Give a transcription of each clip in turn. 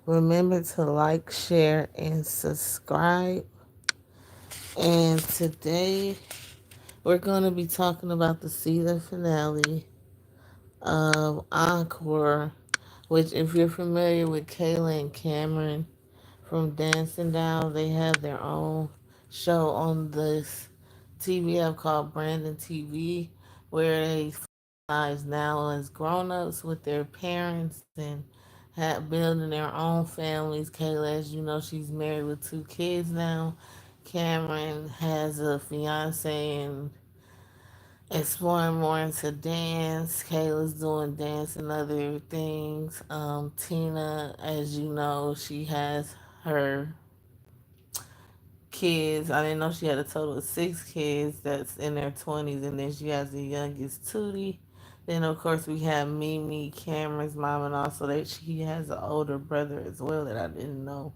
Remember to like, share, and subscribe. And today we're going to be talking about the season finale of Encore, which, if you're familiar with Kayla and Cameron from Dancing Down, they have their own show on this TV app called Brandon TV, where they lives now as grown-ups with their parents and have building their own families. Kayla, as you know, she's married with two kids now. Cameron has a fiance and exploring more into dance. Kayla's doing dance and other things. Tina, as you know, she has her kids. I didn't know she had a total of six kids that's in their 20s, and then she has the youngest, Tootie. Then, of course, we have Mimi, Cameron's mom, and also that she has an older brother as well that I didn't know.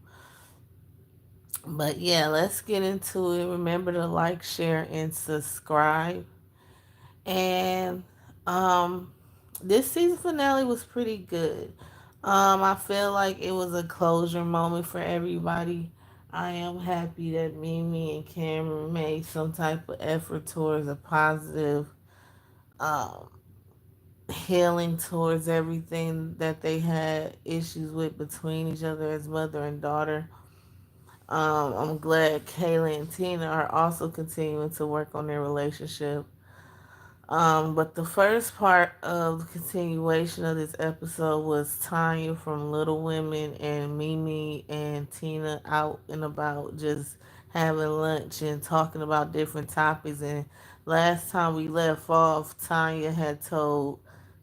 But yeah, let's get into it. Remember to like, share, and subscribe. And um, this season finale was pretty good. I feel like it was a closure moment for everybody. I am happy that Mimi and Cameron made some type of effort towards a positive um, healing towards everything that they had issues with between each other as mother and daughter. I'm glad Kayla and Tina are also continuing to work on their relationship. But the first part of the continuation of this episode was Tanya from Little Women and Mimi and Tina out and about just having lunch and talking about different topics. And last time we left off, Tanya had told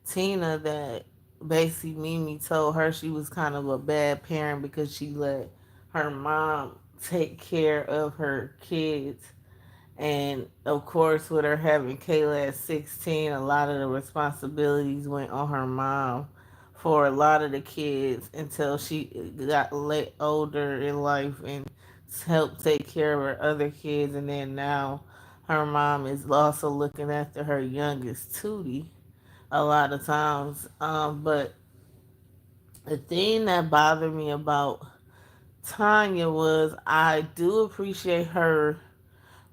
Tina that basically Mimi told her she was kind of a bad parent because she let her mom take care of her kids, and of course, with her having Kayla at 16, a lot of the responsibilities went on her mom for a lot of the kids until she got older in life and helped take care of her other kids. And then now her mom is also looking after her youngest, Tootie, a lot of times. But the thing that bothered me about Tanya was I do appreciate her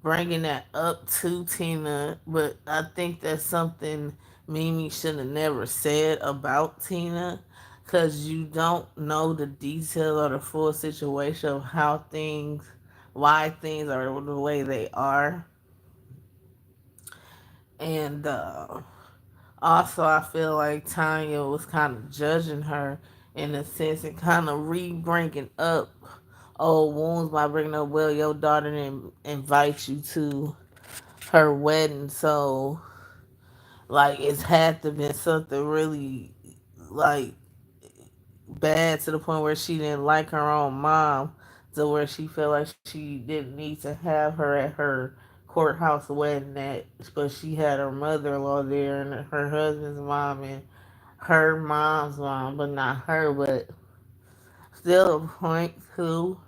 bringing that up to Tina, but I think that's something Mimi should have never said about Tina, because you don't know the detail or the full situation of how things, why things are the way they are. And also, I feel like Tanya was kind of judging her in a sense and kind of re-bringing up old wounds by bringing up, well, your daughter didn't invite you to her wedding, so like it's had to been something really like bad to the point where she didn't like her own mom, to where she felt like she didn't need to have her at her courthouse wedding that, but she had her mother-in-law there and her husband's mom and her mom's mom, but not her. But still, a point too,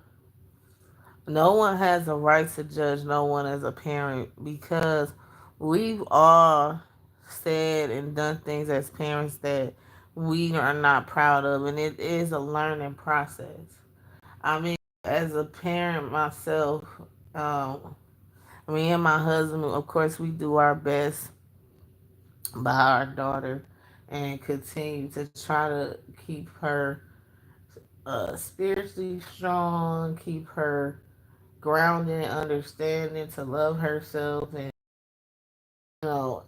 no one has a right to judge no one as a parent, because we've all said and done things as parents that we are not proud of, and it is a learning process. I mean, as a parent myself, um, me and my husband, of course, we do our best by our daughter and continue to try to keep her spiritually strong, keep her grounded and understanding to love herself, and you know,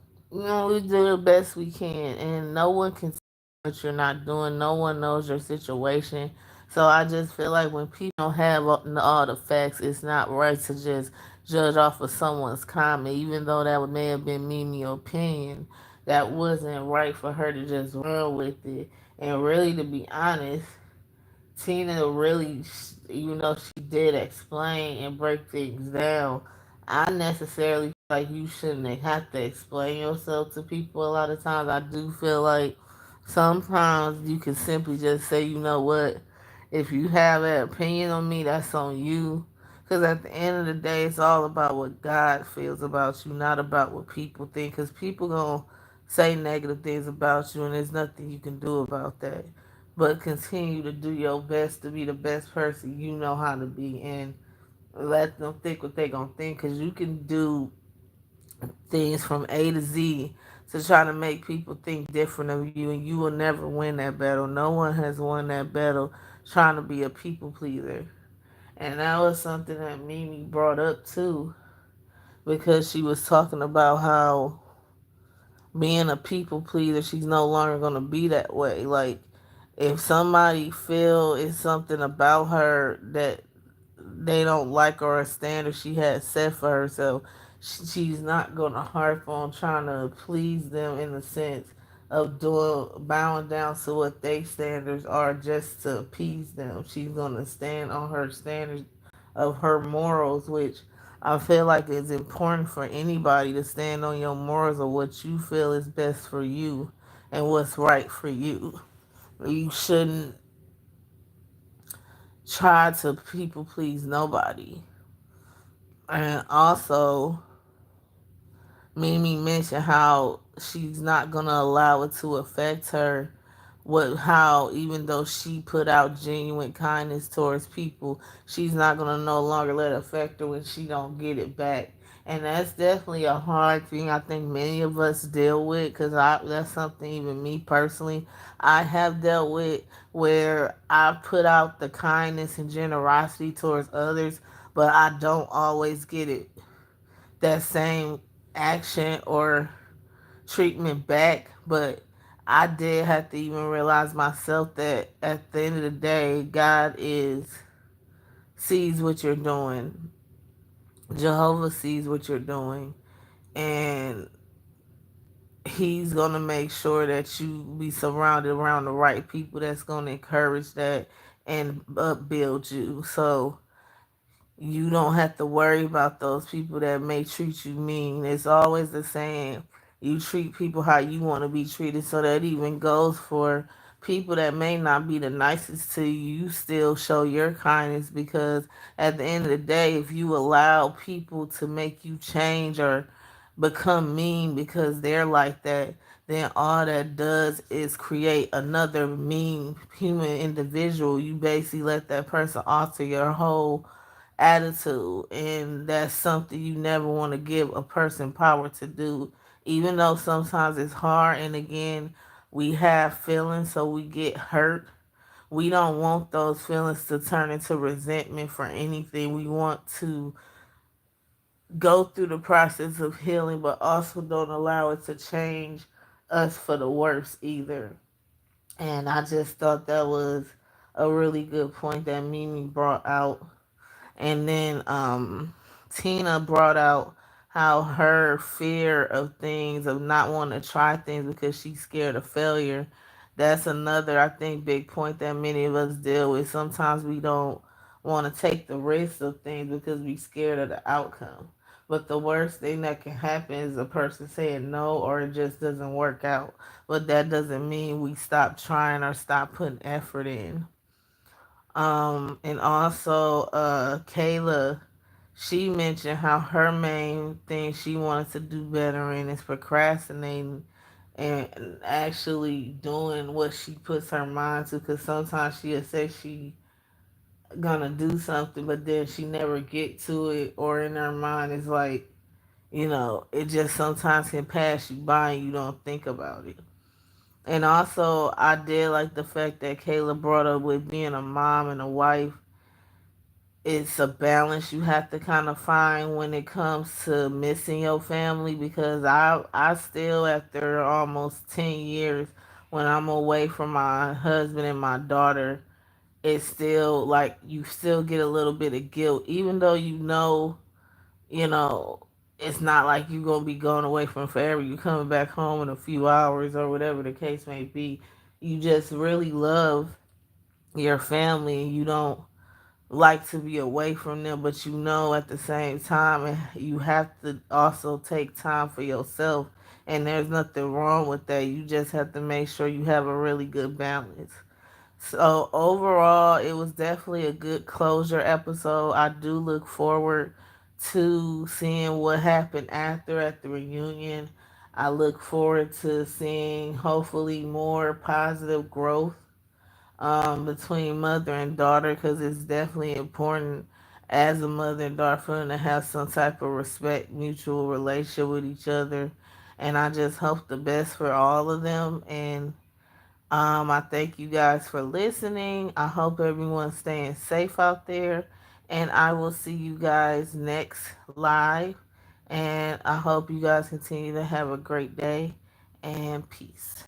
we do the best we can, and no one can see what you're not doing. No one knows your situation. So I just feel like when people don't have all the facts, it's not right to just judge off of someone's comment, even though that may have been Mimi's opinion. That wasn't right for her to just run with it. And really, to be honest, Tina really, even though she did explain and break things down, I necessarily feel like you shouldn't have to explain yourself to people a lot of times. I do feel like sometimes you can simply just say, you know what, if you have an opinion on me, that's on you. Because at the end of the day, it's all about what God feels about you, not about what people think. Because people going to say negative things about you, and there's nothing you can do about that. but continue to do your best to be the best person you know how to be, and let them think what they gonna think, because you can do things from A to Z to try to make people think different of you, and you will never win that battle. No one has won that battle trying to be a people pleaser. And that was something that Mimi brought up too, because she was talking about how being a people pleaser, she's no longer gonna be that way. Like, if somebody feel it's something about her that they don't like, or a standard she had set for herself, she's not gonna harp on trying to please them in the sense of doing bowing down to what they standards are just to appease them. She's gonna stand on her standards of her morals, which I feel like it's important for anybody to stand on your morals of what you feel is best for you and what's right for you. You shouldn't try to people please nobody. And also, Mimi mentioned how she's not gonna allow it to affect her. What how even though she put out genuine kindness towards people, she's not gonna no longer let it affect her when she don't get it back. And that's definitely a hard thing I think many of us deal with, because I that's something even me personally I have dealt with, where I put out the kindness and generosity towards others, but I don't always get it that same action or treatment back. But I did have to even realize myself that at the end of the day, God is sees what you're doing. Jehovah sees what you're doing, and he's gonna make sure that you be surrounded around the right people that's gonna encourage that and upbuild you. So you don't have to worry about those people that may treat you mean. It's always the saying, you treat people how you want to be treated. So that even goes for people that may not be the nicest to you. You still show your kindness, because at the end of the day, if you allow people to make you change or become mean because they're like that, then all that does is create another mean human individual. You basically let that person alter your whole attitude, and that's something you never want to give a person power to do, even though sometimes it's hard. And again, we have feelings, so we get hurt. We don't want those feelings to turn into resentment for anything. We want to go through the process of healing, but also don't allow it to change us for the worse either. And I just thought that was a really good point that Mimi brought out. And then Tina brought out how her fear of things, of not wanting to try things because she's scared of failure. That's another, I think, big point that many of us deal with. Sometimes we don't want to take the risk of things because we're scared of the outcome. But the worst thing that can happen is a person saying no, or it just doesn't work out. But that doesn't mean we stop trying or stop putting effort in. And also, Kayla, she mentioned how her main thing she wanted to do better in is procrastinating and actually doing what she puts her mind to. Because sometimes she'll say she gonna do something, but then she never get to it, or in her mind is like, it just sometimes can pass you by and you don't think about it. And also, I did like the fact that Kayla brought up with being a mom and a wife. It's a balance you have to kind of find when it comes to missing your family, because I still, after almost 10 years, when I'm away from my husband and my daughter, it's still like you still get a little bit of guilt, even though you know it's not like you're gonna be going away from forever. You're coming back home in a few hours or whatever the case may be. You just really love your family, and you don't like to be away from them, but at the same time, you have to also take time for yourself. And there's nothing wrong with that. You just have to make sure you have a really good balance. So overall, it was definitely a good closure episode. I do look forward to seeing what happened after at the reunion. I look forward to seeing hopefully more positive growth, between mother and daughter, because it's definitely important as a mother and daughter for them to have some type of respect, mutual relationship with each other. And I just hope the best for all of them. And I thank you guys for listening. I hope everyone's staying safe out there. And I will see you guys next live. And I hope you guys continue to have a great day and peace.